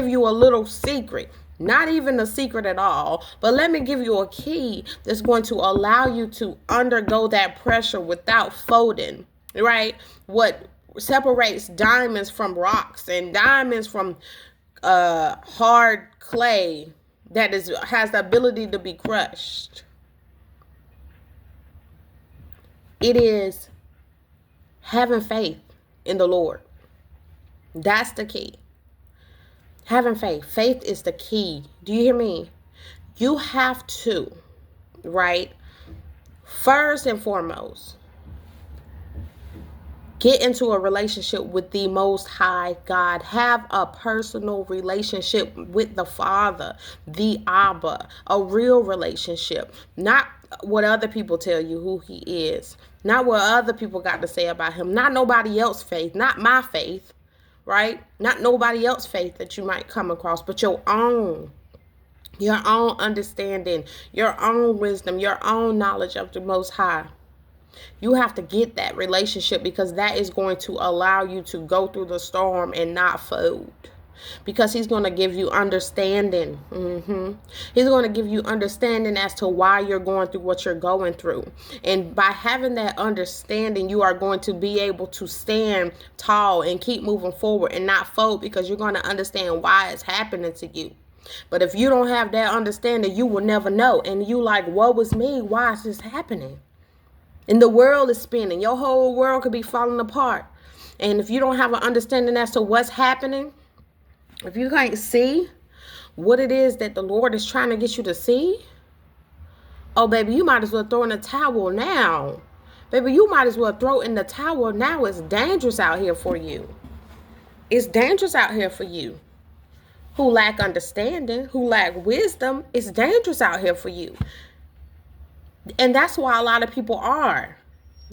give you a little secret. Not even a secret at all, but let me give you a key that's going to allow you to undergo that pressure without folding, right? What separates diamonds from rocks and diamonds from hard clay that has the ability to be crushed. It is having faith in the Lord. That's the key. Having faith. Faith is the key. Do you hear me? You have to, right? First and foremost, get into a relationship with the Most High God. Have a personal relationship with the Father, the Abba, a real relationship. Not what other people tell you who he is. Not what other people got to say about him. Not nobody else's faith. Not my faith, right? Not nobody else's faith that you might come across, but your own. Your own understanding, your own wisdom, your own knowledge of the Most High. You have to get that relationship because that is going to allow you to go through the storm and not fold. Because he's going to give you understanding. He's going to give you understanding as to why you're going through what you're going through. And by having that understanding, you are going to be able to stand tall and keep moving forward and not fold because you're going to understand why it's happening to you. But if you don't have that understanding, you will never know. And you like, what was me? Why is this happening? And the world is spinning. Your whole world could be falling apart. And if you don't have an understanding as to what's happening, if you can't see what it is that the Lord is trying to get you to see, oh, baby, you might as well throw in the towel now. Baby, you might as well throw in the towel now. It's dangerous out here for you. It's dangerous out here for you. Who lack understanding, who lack wisdom, it's dangerous out here for you. And that's why a lot of people are.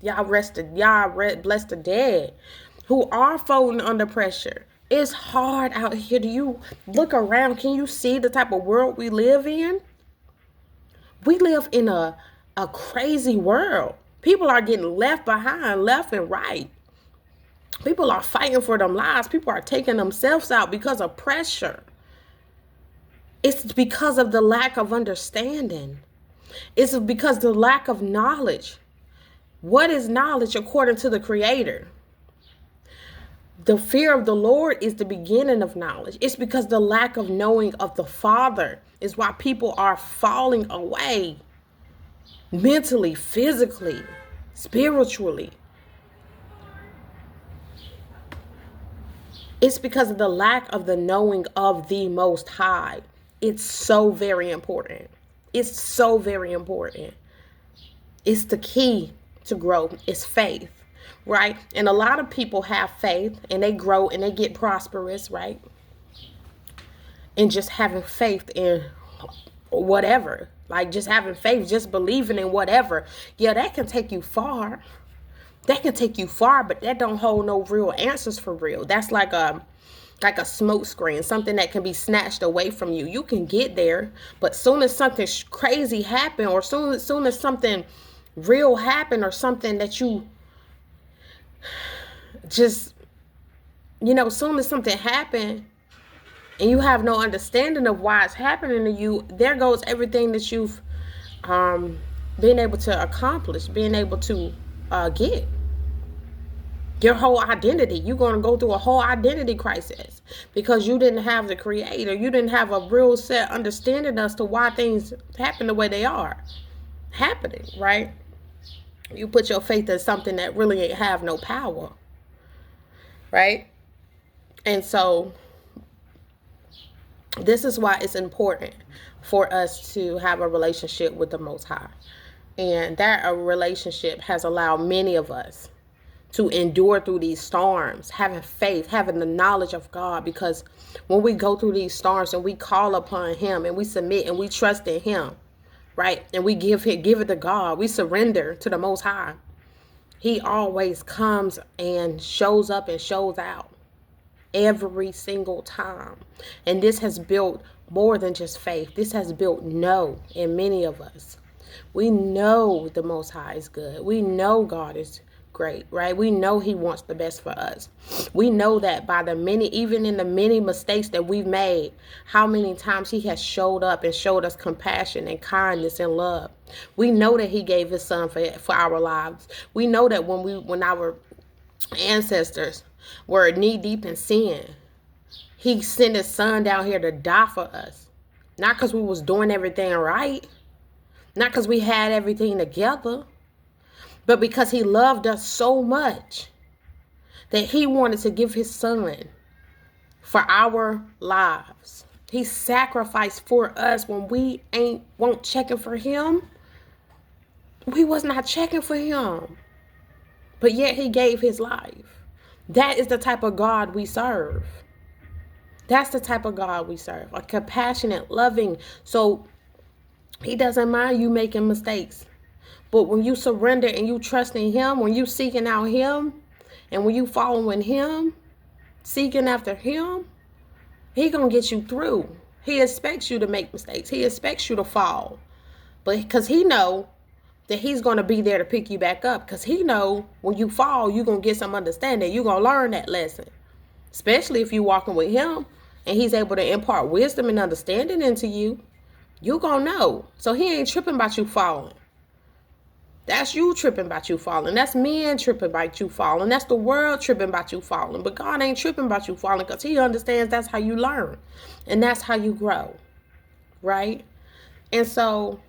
Y'all blessed the dead who are folding under pressure. It's hard out here. Do you look around? Can you see the type of world we live in? We live in a crazy world. People are getting left behind, left and right. People are fighting for them lives. People are taking themselves out because of pressure. It's because of the lack of understanding. It's because of the lack of knowledge. What is knowledge according to the Creator? The fear of the Lord is the beginning of knowledge. It's because the lack of knowing of the Father is why people are falling away mentally, physically, spiritually. It's because of the lack of the knowing of the Most High. It's so very important. It's so very important. It's the key to growth. It's faith, right? And a lot of people have faith and they grow and they get prosperous, right? And just having faith in whatever, like just having faith, just believing in whatever. Yeah, that can take you far. That can take you far, but that don't hold no real answers for real. That's like a smoke screen, something that can be snatched away from you. You can get there, but soon as something crazy happen, or soon as something real happen, or something that you just, soon as something happen and you have no understanding of why it's happening to you, there goes everything that you've been able to accomplish, been able to get. Your whole identity. You're going to go through a whole identity crisis because you didn't have the Creator. You didn't have a real set understanding as to why things happen the way they are happening, right? You put your faith in something that really ain't have no power, right? And so this is why it's important for us to have a relationship with the Most High. And that a relationship has allowed many of us to endure through these storms, having faith, having the knowledge of God. Because when we go through these storms and we call upon Him and we submit and we trust in Him, right? And we give it to God, we surrender to the Most High. He always comes and shows up and shows out every single time. And this has built more than just faith. This has built know in many of us. We know the Most High is good. We know God is great, right? We know he wants the best for us. We know that by the many, even in the many mistakes that we've made, how many times he has showed up and showed us compassion and kindness and love. We know that he gave his son for our lives. We know that when our ancestors were knee deep in sin, he sent his son down here to die for us. Not because we was doing everything right, not because we had everything together, but because he loved us so much that he wanted to give his son for our lives. He sacrificed for us when we weren't checking for him. We was not checking for him. But yet he gave his life. That is the type of God we serve. That's the type of God we serve. A compassionate, loving. So he doesn't mind you making mistakes. But when you surrender and you trust in him, when you seeking out him, and when you following him, seeking after him, he gonna get you through. He expects you to make mistakes. He expects you to fall. But because he know that he's gonna be there to pick you back up. Because he know when you fall, you're gonna get some understanding. You're gonna learn that lesson. Especially if you're walking with him and he's able to impart wisdom and understanding into you, you're gonna know. So he ain't tripping about you falling. That's you tripping about you falling. That's men tripping about you falling. That's the world tripping about you falling. But God ain't tripping about you falling because he understands that's how you learn. And that's how you grow. Right? And so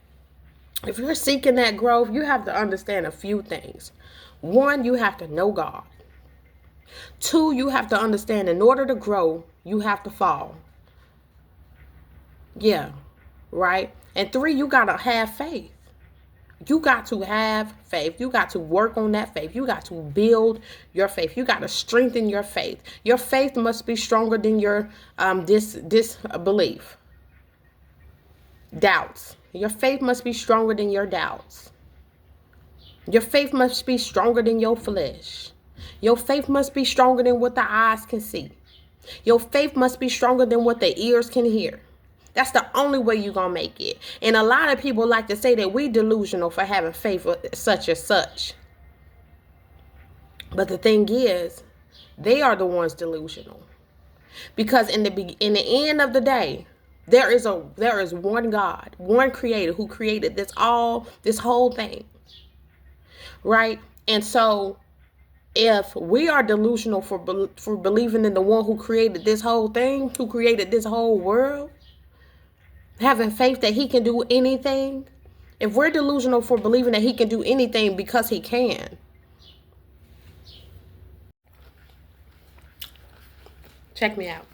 if you're seeking that growth, you have to understand a few things. One, you have to know God. Two, you have to understand in order to grow, you have to fall. Yeah. Right? And three, you got to have faith. You got to have faith. You got to work on that faith. You got to build your faith. You got to strengthen your faith. Your faith must be stronger than your disbelief. Doubts. Your faith must be stronger than your doubts. Your faith must be stronger than your flesh. Your faith must be stronger than what the eyes can see. Your faith must be stronger than what the ears can hear. That's the only way you're going to make it. And a lot of people like to say that we delusional for having faith such and such. But the thing is, they are the ones delusional. Because in the end of the day, there is one God, one creator who created this whole thing. Right? And so if we are delusional for believing in the one who created this whole thing, who created this whole world, having faith that he can do anything, if we're delusional for believing that he can do anything because he can, check me out.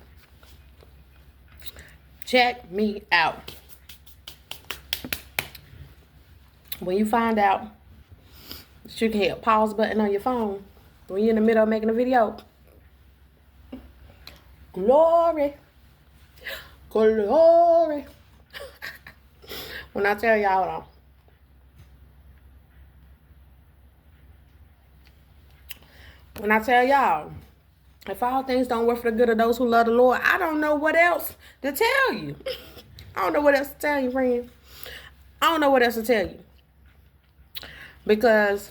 Check me out. When you find out that you can hit a pause button on your phone when you're in the middle of making a video, glory, glory. When I tell y'all, hold on. When I tell y'all, if all things don't work for the good of those who love the Lord, I don't know what else to tell you. I don't know what else to tell you, friend. I don't know what else to tell you. Because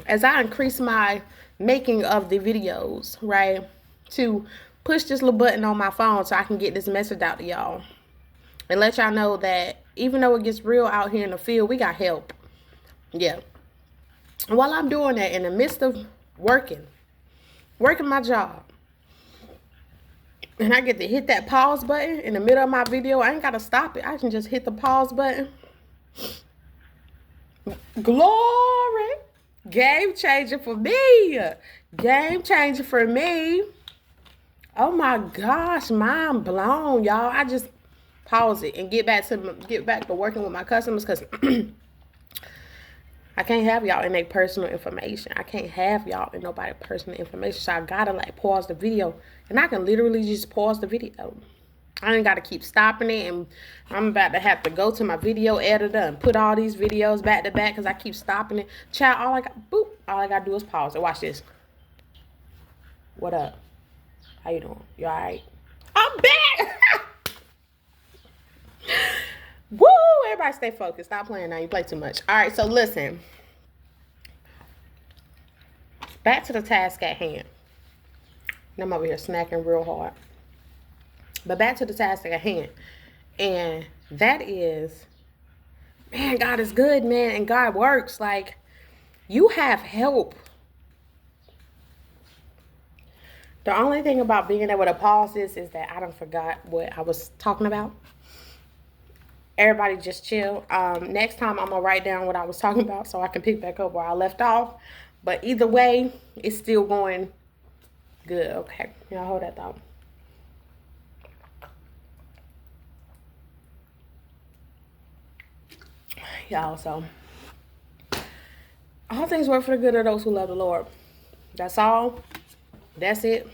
as I increase my making of the videos, right, to push this little button on my phone so I can get this message out to y'all and let y'all know that even though it gets real out here in the field, we got help. Yeah. And while I'm doing that, in the midst of working my job, and I get to hit that pause button in the middle of my video, I ain't got to stop it. I can just hit the pause button. Glory. Game changer for me. Game changer for me. Oh my gosh, mind blown, y'all. I just pause it and get back to working with my customers because I can't have y'all in their personal information. I can't have y'all in nobody's personal information. So I gotta pause the video, and I can literally just pause the video. I ain't gotta keep stopping it, and I'm about to have to go to my video editor and put all these videos back to back because I keep stopping it. Child, all I gotta do is pause it. Watch this. What up? How you doing? You all right? I'm back. Woo! Everybody stay focused. Stop playing now. You play too much. All right, so listen. back to the task at hand. And I'm over here snacking real hard. But back to the task at hand. And that is, man, God is good, man. And God works. Like, you have help. The only thing about being able to pause this is that I done forgot what I was talking about. Everybody just chill. Next time I'm going to write down what I was talking about so I can pick back up where I left off. But either way, it's still going good. Okay. Y'all hold that thought. Y'all, so all things work for the good of those who love the Lord. That's all. That's it.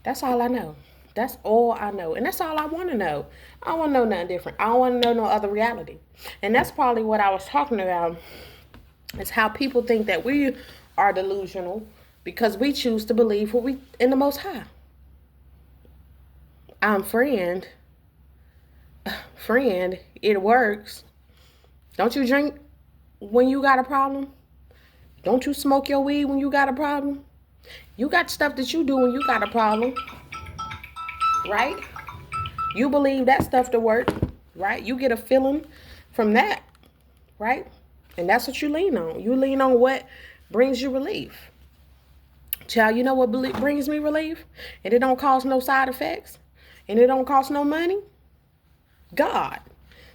That's all I know. That's all I know. And that's all I want to know. I don't want to know nothing different. I don't want to know no other reality. And that's probably what I was talking about. Is how people think that we are delusional because we choose to believe what we in the Most High. Friend, it works. Don't you drink when you got a problem? Don't you smoke your weed when you got a problem? You got stuff that you do when you got a problem, right? You believe that stuff to work, right? You get a feeling from that, right? And that's what you lean on. You lean on what brings you relief. Child, you know what brings me relief? And it don't cost no side effects. And it don't cost no money? God.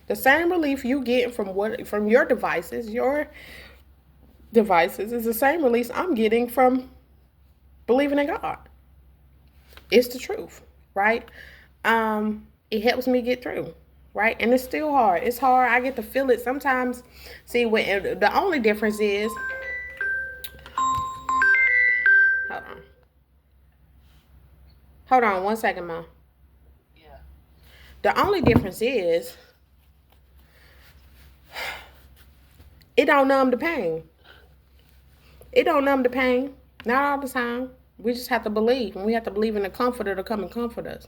The same relief you get from your devices is the same release I'm getting from believing in God. It's the truth, right? It helps me get through, right? And it's still hard. It's hard. I get to feel it sometimes. See, the only difference is, hold on 1 second, Mom. Yeah. The only difference is, it don't numb the pain. It don't numb the pain. Not all the time. We just have to believe. And we have to believe in the Comforter to come and comfort us.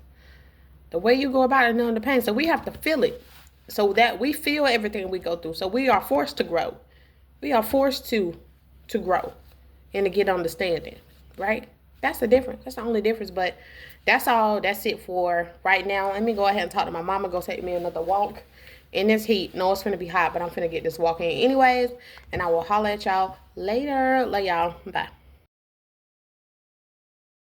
The way you go about it, numb the pain. So we have to feel it. So that we feel everything we go through. So we are forced to grow. We are forced to grow. And to get understanding. Right? That's the difference. That's the only difference. But that's all. That's it for right now. Let me go ahead and talk to my mama. Go take me another walk. In this heat. No, it's finna be hot, but I'm finna get this walk in anyways. And I will holler at y'all later. Love y'all. Bye.